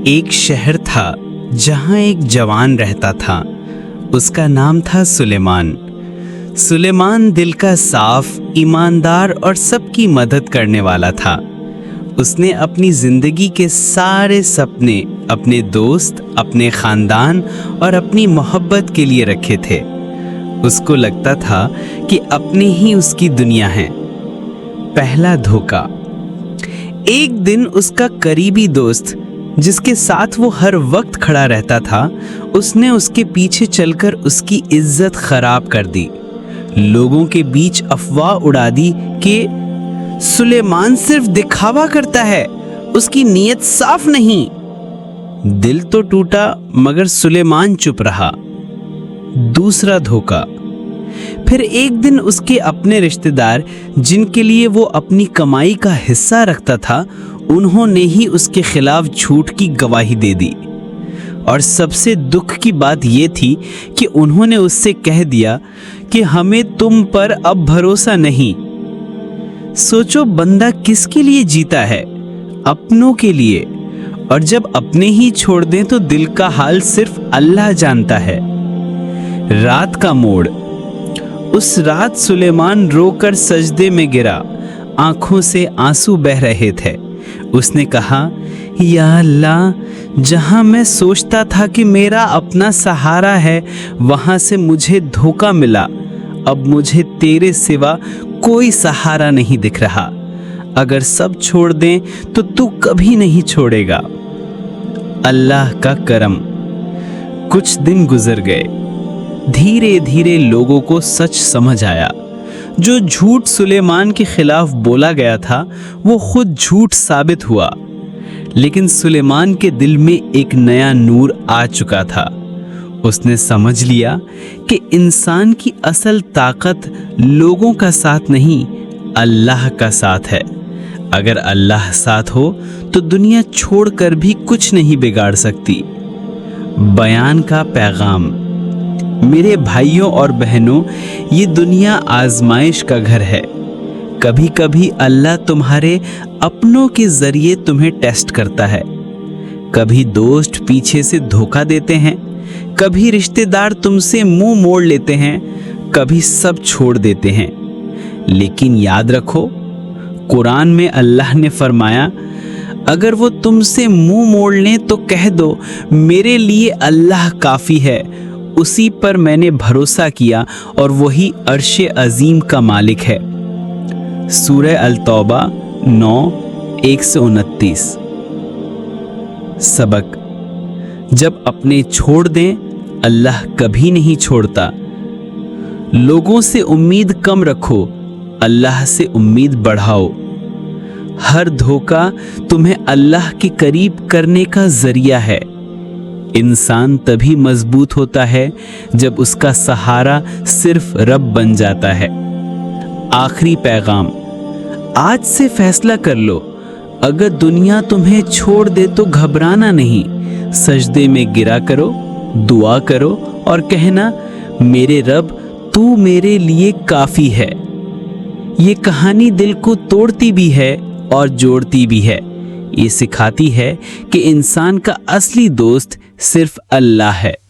ایک شہر تھا جہاں ایک جوان رہتا تھا۔ اس کا نام تھا سلیمان۔ سلیمان دل کا صاف، ایماندار اور سب کی مدد کرنے والا تھا۔ اس نے اپنی زندگی کے سارے سپنے اپنے دوست، اپنے خاندان اور اپنی محبت کے لیے رکھے تھے۔ اس کو لگتا تھا کہ اپنے ہی اس کی دنیا ہے۔ پہلا دھوکہ۔ ایک دن اس کا قریبی دوست جس کے ساتھ وہ ہر وقت کھڑا رہتا تھا، اس نے اس کے پیچھے چل کر اس کی عزت خراب کر دی۔ لوگوں کے بیچ افواہ اڑا دی کہ سلیمان صرف دکھاوا کرتا ہے، اس کی نیت صاف نہیں۔ دل تو ٹوٹا مگر سلیمان چپ رہا۔ دوسرا دھوکہ۔ پھر ایک دن اس کے اپنے رشتہ دار جن کے لیے وہ اپنی کمائی کا حصہ رکھتا تھا، انہوں نے ہی اس کے خلاف جھوٹ کی گواہی دے دی۔ اور سب سے دکھ کی بات یہ تھی کہ انہوں نے اس سے کہہ دیا کہ ہمیں تم پر اب بھروسہ نہیں۔ سوچو بندہ کس کے لیے جیتا ہے؟ اپنوں کے لیے، اور جب اپنے ہی چھوڑ دیں تو دل کا حال صرف اللہ جانتا ہے۔ رات کا موڑ۔ اس رات سلیمان رو کر سجدے میں گرا، آنکھوں سے آنسو بہہ رہے تھے۔ اس نے کہا، یا اللہ، جہاں میں سوچتا تھا کہ میرا اپنا سہارا ہے، وہاں سے مجھے دھوکہ ملا۔ اب مجھے تیرے سوا کوئی سہارا نہیں دکھ رہا۔ اگر سب چھوڑ دیں تو تو کبھی نہیں چھوڑے گا۔ اللہ کا کرم۔ کچھ دن گزر گئے۔ دھیرے دھیرے لوگوں کو سچ سمجھ آیا۔ جو جھوٹ سلیمان کے خلاف بولا گیا تھا وہ خود جھوٹ ثابت ہوا۔ لیکن سلیمان کے دل میں ایک نیا نور آ چکا تھا۔ اس نے سمجھ لیا کہ انسان کی اصل طاقت لوگوں کا ساتھ نہیں، اللہ کا ساتھ ہے۔ اگر اللہ ساتھ ہو تو دنیا چھوڑ کر بھی کچھ نہیں بگاڑ سکتی۔ بیان کا پیغام۔ میرے بھائیوں اور بہنوں، یہ دنیا آزمائش کا گھر ہے۔ کبھی کبھی اللہ تمہارے اپنوں کے ذریعے تمہیں ٹیسٹ کرتا ہے۔ کبھی دوست پیچھے سے دھوکہ دیتے ہیں، کبھی رشتہ دار تم سے منہ موڑ لیتے ہیں، کبھی سب چھوڑ دیتے ہیں۔ لیکن یاد رکھو، قرآن میں اللہ نے فرمایا، اگر وہ تم سے منہ موڑ لیں تو کہہ دو میرے لیے اللہ کافی ہے، اسی پر میں نے بھروسہ کیا اور وہی عرش عظیم کا مالک ہے۔ سورہ التوبہ 9:129۔ سبق۔ جب اپنے چھوڑ دیں، اللہ کبھی نہیں چھوڑتا۔ لوگوں سے امید کم رکھو، اللہ سے امید بڑھاؤ۔ ہر دھوکہ تمہیں اللہ کے قریب کرنے کا ذریعہ ہے۔ انسان تبھی مضبوط ہوتا ہے جب اس کا سہارا صرف رب بن جاتا ہے۔ آخری پیغام۔ آج سے فیصلہ کر لو، اگر دنیا تمہیں چھوڑ دے تو گھبرانا نہیں، سجدے میں گرا کرو، دعا کرو اور کہنا، میرے رب تو میرے لیے کافی ہے۔ یہ کہانی دل کو توڑتی بھی ہے اور جوڑتی بھی ہے۔ یہ سکھاتی ہے کہ انسان کا اصلی دوست صرف اللہ ہے۔